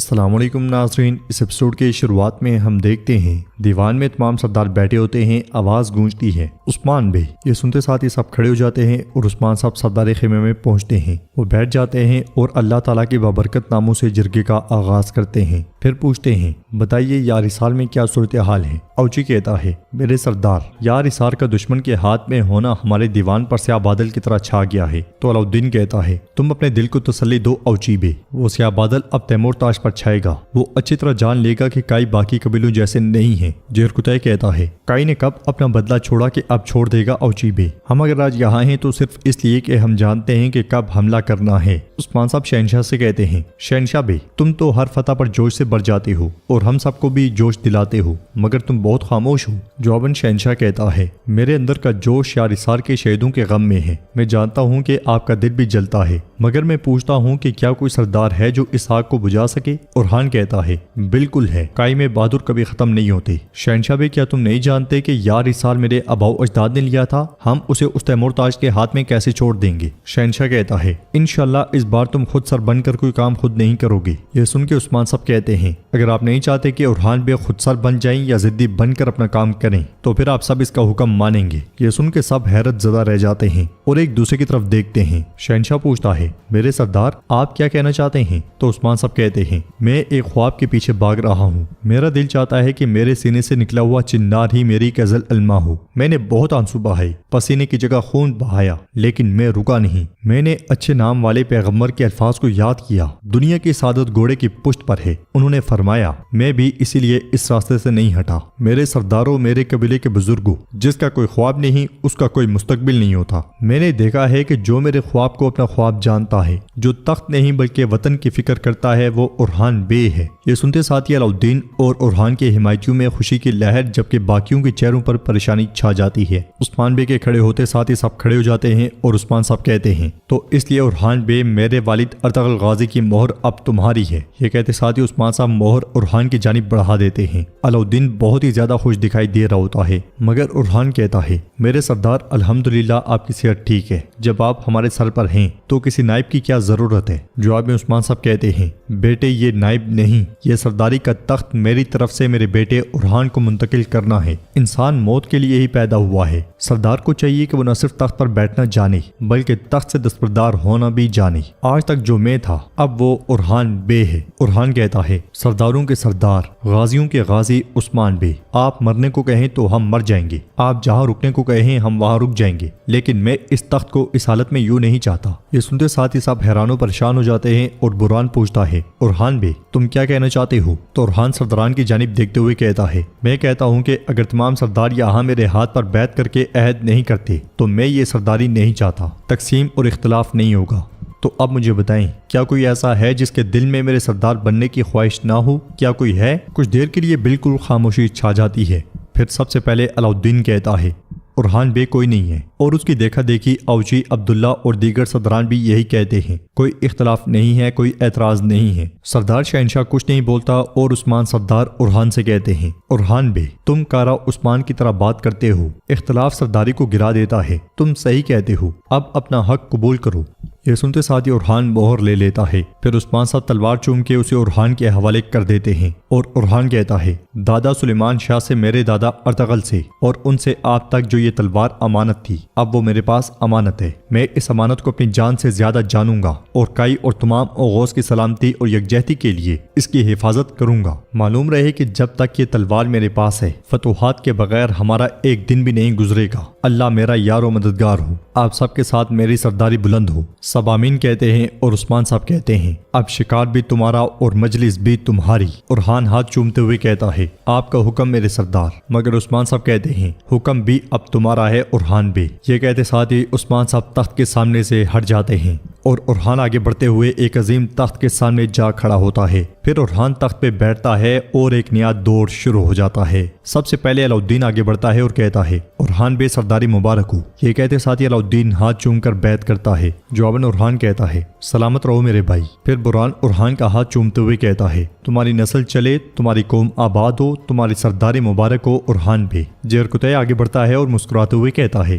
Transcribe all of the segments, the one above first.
السلام علیکم ناظرین، اس ایپیسوڈ کے شروعات میں ہم دیکھتے ہیں دیوان میں تمام سردار بیٹھے ہوتے ہیں، آواز گونجتی ہے عثمان بے۔ یہ سنتے ساتھ ہی سب کھڑے ہو جاتے ہیں اور عثمان صاحب سردار خیمے میں پہنچتے ہیں۔ وہ بیٹھ جاتے ہیں اور اللہ تعالیٰ کے بابرکت ناموں سے جرگے کا آغاز کرتے ہیں۔ پھر پوچھتے ہیں بتائیے یار اسار میں کیا صورتحال ہے؟ اوچی کہتا ہے میرے سردار، یار اسار کا دشمن کے ہاتھ میں ہونا ہمارے دیوان پر سیاہ بادل کی طرح چھا گیا ہے۔ تو علاؤالدین کہتا ہے تم اپنے دل کو تسلی دو اوچی بے، وہ سیاہ بادل اب تیمور تاش پر چھائے گا، وہ اچھی طرح جان لے گا کہ کائی باقی قبیلوں جیسے نہیں ہیں۔ جیرکتائی کہتا ہے کائی نے کب اپنا بدلہ چھوڑا کہ اب چھوڑ دے گا اوچی بے؟ ہم اگر آج یہاں ہیں تو صرف اس لیے کہ ہم جانتے ہیں کہ کب حملہ کرنا ہے۔ عثمان صاحب شہنشاہ سے کہتے ہیں شہنشاہ بے، تم تو ہر فتح پر جوش سے بھر جاتے ہو اور ہم سب کو بھی جوش دلاتے ہو، مگر تم بہت خاموش ہو۔ جواباً شہنشاہ کہتا ہے میرے اندر کا جوش یار اسار کے شہیدوں کے غم میں ہے۔ میں جانتا ہوں کہ آپ کا دل بھی جلتا ہے، مگر میں پوچھتا ہوں کہ کیا کوئی سردار ہے جو اس آگ کو بجھا سکے؟ اورحان کہتا ہے بالکل ہے، کائی میں بہادر کبھی ختم نہیں ہوتے۔ شہنشاہ بے، کیا تم نہیں جانتے کہ یار اسار میرے آباؤ اجداد نے لیا تھا؟ ہم اسے اس تیمور تاج کے ہاتھ میں کیسے چھوڑ دیں گے؟ شہنشاہ کہتا ہے انشاءاللہ اس بار تم خود سر بن کر کوئی کام خود نہیں کرو گے۔ یہ سن کے عثمان صاحب کہتے ہیں اگر آپ نہیں چاہتے کہ اورحان بے خود سر بن جائیں یا ضدی بن کر اپنا کام کریں تو پھر آپ سب اس کا حکم مانیں گے۔ یہ سن کے سب حیرت زدہ رہ جاتے ہیں اور ایک دوسرے کی طرف دیکھتے ہیں۔ شہنشاہ پوچھتا ہے میرے سردار آپ کیا کہنا چاہتے ہیں؟ تو عثمان صاحب کہتے ہیں میں ایک خواب کے پیچھے بھاگ رہا ہوں، میرا دل چاہتا ہے کہ میرے سینے سے نکلا ہوا چنار ہی میری غزل الما ہو۔ میں نے بہت آنسو بہائے، پسینے کی جگہ خون بہایا، لیکن میں رکا نہیں۔ میں نے اچھے نام والے پیغمبر کے الفاظ کو یاد کیا، دنیا کی سعادت گھوڑے کی پشت پر ہے، انہوں نے فرمایا میں بھی اسی لیے اس راستے سے نہیں ہٹا۔ میرے سرداروں، میرے قبیلے کے بزرگوں، جس کا کوئی خواب نہیں اس کا کوئی مستقبل نہیں ہوتا۔ میں نے دیکھا ہے کہ جو میرے خواب کو اپنا خواب جانتا ہے، جو تخت نہیں بلکہ وطن کی فکر کرتا ہے، وہ اورحان بے ہے۔ یہ سنتے ساتھ ہی علاؤالدین اور اورحان کے حمایتیوں میں خوشی کی لہر جبکہ باقیوں کے چہروں پر پریشانی چھا جاتی ہے۔ عثمان بے کے کھڑے ہوتے ساتھ ہی سب کھڑے ہو جاتے ہیں اور عثمان صاحب کہتے ہیں تو اس لیے اورحان بے میرے والد ارطغرل غازی کی مہر اب تمہاری ہے۔ یہ کہتے ساتھ ہی عثمان صاحب مہر اورحان کی جانب بڑھا دیتے ہیں۔ علاؤالدین بہت ہی زیادہ خوش دکھائی دے رہا ہوتا ہے، مگر اورحان کہتا ہے میرے سردار الحمدللہ آپ کی صحت ٹھیک ہے، جب آپ ہمارے سر پر ہیں تو کسی نائب کی کیا ضرورت ہے؟ جواب میں عثمان صاحب کہتے ہیں بیٹے یہ نائب نہیں، یہ سرداری کا تخت میری طرف سے میرے بیٹے اورحان کو منتقل کرنا ہے۔ انسان موت کے لیے ہی پیدا ہوا ہے، سردار کو چاہیے کہ وہ نہ صرف تخت پر بیٹھنا جانے بلکہ تخت سے دستبردار ہونا بھی جانے۔ آج تک جو میں تھا اب وہ اورحان بے ہے۔ اورحان کہتا ہے سرداروں کے سردار، غازیوں کے غازی عثمان بے، آپ مرنے کو کہیں تو ہم مر جائیں گے، آپ جہاں رکنے کو کہیں ہم وہاں رک جائیں گے، لیکن میں اس تخت کو اس حالت میں یوں نہیں چاہتا۔ یہ سنتے ساتھ ہی سب حیران و پریشان ہو جاتے ہیں اور برہان پوچھتا ہے اورحان بے تم کیا کہنا چاہتے ہو؟ تو اورحان سرداران کی جانب دیکھتے ہوئے کہتا ہے میں کہتا ہوں کہ اگر تمام سردار یہاں میرے ہاتھ پر بیعت کر کے عہد نہیں کرتے تو میں یہ سرداری نہیں چاہتا، تقسیم اور اختلاف نہیں ہوگا۔ تو اب مجھے بتائیں کیا کوئی ایسا ہے جس کے دل میں میرے سردار بننے کی خواہش نہ ہو؟ کیا کوئی ہے؟ کچھ دیر کے لیے بالکل خاموشی چھا جاتی ہے، پھر سب سے پہلے علاؤالدین کہتا ہے اورحان بے کوئی نہیں ہے، اور اس کی دیکھا دیکھی اوچی، عبداللہ اور دیگر سرداران بھی یہی کہتے ہیں، کوئی اختلاف نہیں ہے، کوئی اعتراض نہیں ہے۔ سردار شہنشاہ کچھ نہیں بولتا اور عثمان سردار اورحان سے کہتے ہیں اورحان بے تم کارا عثمان کی طرح بات کرتے ہو، اختلاف سرداری کو گرا دیتا ہے، تم صحیح کہتے ہو، اب اپنا حق قبول کرو۔ یہ سنتے ساتھ ہی اورحان مہر لے لیتا ہے، پھر عثمان صاحب تلوار چوم کے اسے اورحان کے حوالے کر دیتے ہیں اور اورحان کہتا ہے دادا سلیمان شاہ سے میرے دادا ارطغرل سے اور ان سے آپ تک جو یہ تلوار امانت تھی، اب وہ میرے پاس امانت ہے، میں اس امانت کو اپنی جان سے زیادہ جانوں گا اور کائی اور تمام اوغوز کی سلامتی اور یکجہتی کے لیے اس کی حفاظت کروں گا۔ معلوم رہے کہ جب تک یہ تلوار میرے پاس ہے فتوحات کے بغیر ہمارا ایک دن بھی نہیں گزرے گا۔ اللہ میرا یار و مددگار ہو، آپ سب کے ساتھ میری سرداری بلند ہو۔ سب آمین کہتے ہیں اور عثمان صاحب کہتے ہیں اب شکار بھی تمہارا اور مجلس بھی تمہاری۔ اورحان ہاتھ چومتے ہوئے کہتا ہے آپ کا حکم میرے سردار، مگر عثمان صاحب کہتے ہیں حکم بھی اب تمہارا ہے اورحان بے۔ یہ کہتے ساتھ ہی عثمان صاحب تخت کے سامنے سے ہٹ جاتے ہیں اور اورحان آگے بڑھتے ہوئے ایک عظیم تخت کے سامنے جا کھڑا ہوتا ہے۔ پھر اورحان تخت پہ بیٹھتا ہے اور ایک نیا دور شروع ہو جاتا ہے۔ سب سے پہلے علاؤالدین آگے بڑھتا ہے اور کہتا ہے اورحان بے سرداری مبارک ہو۔ یہ کہتے ساتھ ہی علاؤالدین ہاتھ چوم کر بیعت کرتا ہے۔ جواباً اورحان کہتا ہے سلامت رہو میرے بھائی۔ پھر برہان اورحان کا ہاتھ چومتے ہوئے کہتا ہے تمہاری نسل چلے، تمہاری قوم آباد ہو، تمہاری سرداری مبارک ہو اورحان بے۔ جیرکتائی آگے بڑھتا ہے اور مسکراتے ہوئے کہتا ہے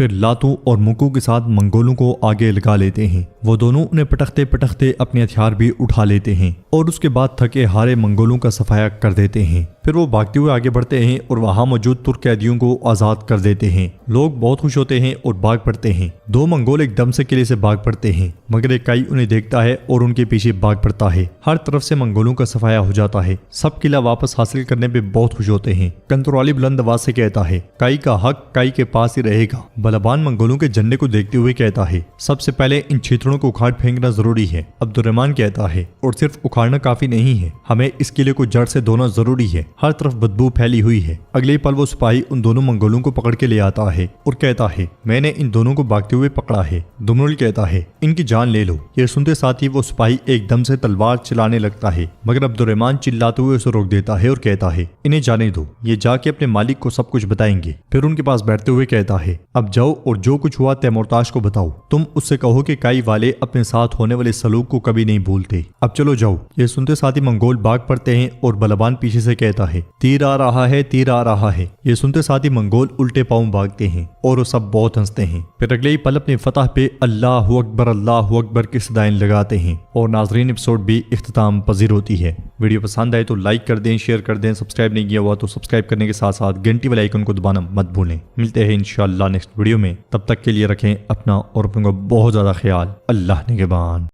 پھر لاتوں اور مکوں کے ساتھ منگولوں کو آگے لگا لیتے ہیں۔ وہ دونوں انہیں پٹکتے پٹکتے اپنے ہتھیار بھی اٹھا لیتے ہیں اور اس کے بعد تھکے ہارے منگولوں کا صفایا کر دیتے ہیں۔ پھر وہ بھاگتے ہوئے آگے بڑھتے ہیں اور وہاں موجود ترک قیدیوں کو آزاد کر دیتے ہیں۔ لوگ بہت خوش ہوتے ہیں اور بھاگ پڑتے ہیں۔ دو منگول ایک دم سے قلعے سے بھاگ پڑتے ہیں، مگر ایک کائی انہیں دیکھتا ہے اور ان کے پیچھے بھاگ پڑتا ہے۔ ہر طرف سے منگولوں کا صفایا ہو جاتا ہے۔ سب قلعہ واپس حاصل کرنے پہ بہت خوش ہوتے ہیں۔ کنتروالی بلند آواز سے کہتا ہے، کائی کا حق کائی کے پاس ہی رہے گا۔ بلبان منگولوں کے جھنڈے کو دیکھتے ہوئے کہتا ہے، سب سے پہلے ان چھیتروں کو اکھاڑ پھینکنا ضروری ہے۔ عبد الرحمن کہتا ہے، اور صرف اکھاڑنا کافی نہیں ہے، ہمیں اس قلعے کو جڑ سے دھونا ضروری ہے۔ ہر طرف بدبو پھیلی ہوئی ہے۔ اگلے پل وہ سپاہی ان دونوں منگولوں کو پکڑ کے لے آتا ہے اور کہتا ہے، میں نے ان دونوں کو بھاگتے ہوئے پکڑا ہے۔ دمنل کہتا ہے، ان کی جان لے لو۔ یہ سنتے ساتھ ہی وہ سپاہی ایک دم سے تلوار چلانے لگتا ہے، مگر عبد الرحمن چلاتے ہوئے اسے روک دیتا ہے اور کہتا ہے، انہیں جانے دو، یہ جا کے اپنے مالک کو سب کچھ بتائیں گے۔ پھر ان کے پاس بیٹھتے ہوئے کہتا ہے، اب جاؤ اور جو کچھ ہوا تیمورتاش کو بتاؤ۔ تم اس سے کہو کہ کائی والے اپنے ساتھ ہونے والے سلوک کو کبھی نہیں بھولتے۔ اب چلو جاؤ۔ یہ سنتے ساتھ ہی منگول بھاگ پڑتے ہیں اور بلبان پیچھے سے کہتا ہے، تیر آ رہا ہے، تیر آ رہا ہے۔ یہ سنتے ساتھ ہی منگول الٹے پاؤں بھاگتے ہیں اور وہ سب بہت ہنستے ہیں۔ پھر اگلے ہی پل اپنی فتح پہ اللہ اکبر کی صدائیں لگاتے ہیں اور ناظرین ایپیسوڈ بھی اختتام پذیر ہوتی ہے۔ ویڈیو پسند آئے تو لائک کر دیں، شیئر کر دیں، سبسکرائب نہیں کیا ہوا تو سبسکرائب کرنے کے ساتھ ساتھ گھنٹی والے آئیکن کو دبانا مت بھولیں۔ ملتے ہیں انشاءاللہ نیکسٹ ویڈیو میں، تب تک کے لیے رکھیں اپنا اور اپنوں کا بہت زیادہ خیال۔ اللہ نگہبان۔